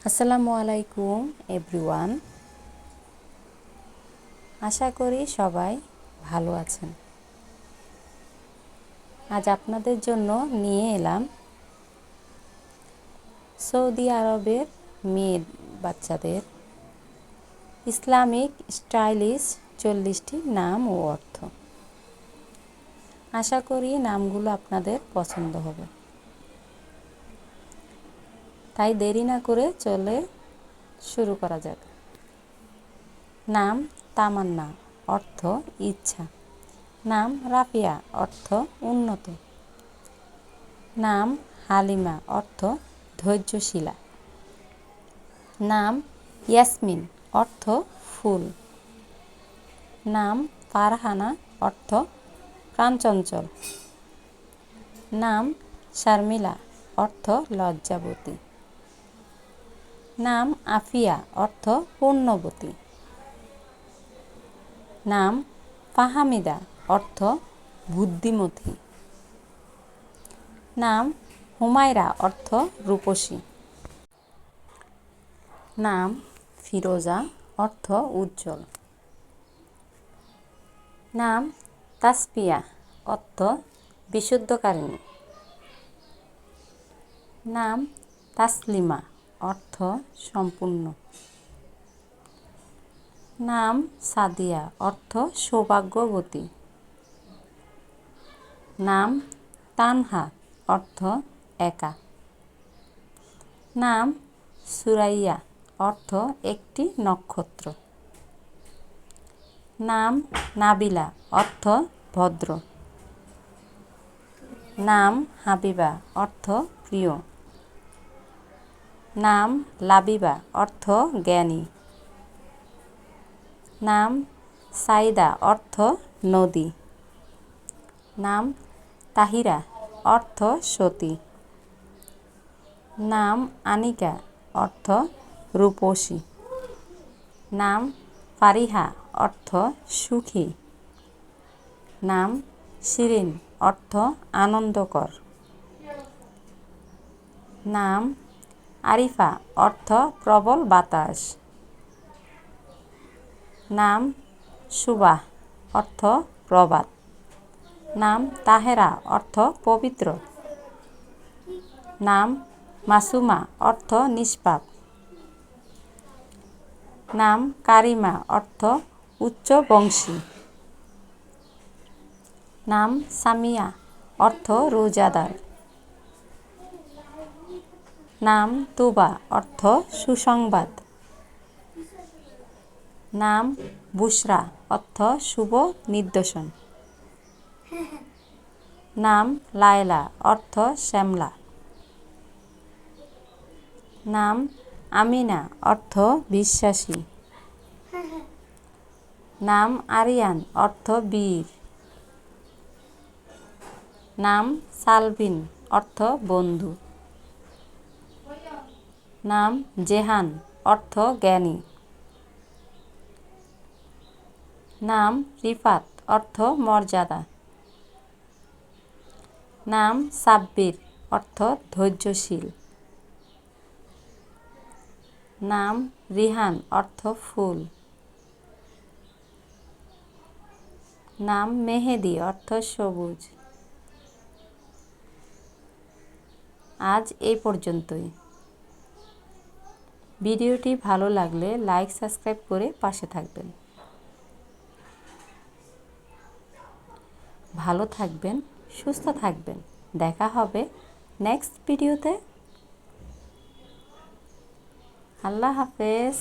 আসসালামু আলাইকুম এভরিওয়ান। আশা করি সবাই ভালো আছেন। আজ আপনাদের জন্য নিয়ে এলাম সৌদি আরবের মেয়ে বাচ্চাদের ইসলামিক স্টাইলিশ 40টি নাম ও অর্থ। আশা করি নামগুলো আপনাদের পছন্দ হবে। তাই দেরি না করে চলে শুরু করা যাক। নাম তামান্না, অর্থ ইচ্ছা। নাম রাফিয়া, অর্থ উন্নত। নাম হালিমা, অর্থ ধৈর্যশীলা। নাম ইয়াসমিন, অর্থ ফুল। নাম ফারহানা, অর্থ প্রাণচঞ্চল। নাম শারমিলা, অর্থ লজ্জাবতী। নাম আফিয়া, অর্থ পূর্ণবতী। নাম ফাহামিদা, অর্থ বুদ্ধিমতী। নাম হুমায়রা, অর্থ রূপসী। নাম ফিরোজা, অর্থ উজ্জ্বল। নাম তাসপিয়া, অর্থ বিশুদ্ধকারিণী। নাম তাসলিমা, অর্থ সম্পূর্ণ। নাম সাদিয়া, অর্থ সৌভাগ্যবতী। নাম তানহা, অর্থ একা। নাম সুরাইয়া, অর্থ একটি নক্ষত্র। নাম নাবিলা, অর্থ ভদ্র। নাম হাবিবা, অর্থ প্রিয়। নাম লাবিবা, অর্থ জ্ঞানী। নাম সাইদা, অর্থ নদী। নাম তাহিরা, অর্থ সতী। নাম আনিকা, অর্থ রূপসী। নাম ফারিহা, অর্থ সুখী। নাম শিরিন, অর্থ আনন্দকর। নাম আরিফা, অর্থ প্রবল বাতাস। নাম সুবাহ, অর্থ প্রভাত। নাম তাহেরা, অর্থ পবিত্র। নাম মাসুমা, অর্থ নিষ্পাপ। নাম কারিমা, অর্থ উচ্চবংশী। নাম সামিয়া, অর্থ রোজাদার। নাম তুবা, অর্থ সুসংবাদ। নাম বুশরা, অর্থ শুভ নির্দেশন। নাম লায়লা, অর্থ শ্যামলা। নাম আমিনা, অর্থ বিশ্বাসী। নাম আরিয়ান, অর্থ বীর। নাম সালভিন, অর্থ বন্ধু। নাম জেহান, অর্থ জ্ঞানী। নাম রিফাত, অর্থ মর্যাদা। নাম সাব্বির, অর্থ ধৈর্যশীল। নাম রিহান, অর্থ ফুল। নাম মেহেদি, অর্থ সবুজ। আজ এই পর্যন্তই। ভিডিওটি ভালো লাগলে লাইক সাবস্ক্রাইব করে পাশে থাকবেন। ভালো থাকবেন, সুস্থ থাকবেন। দেখা হবে নেক্সট ভিডিওতে। আল্লাহ হাফেজ।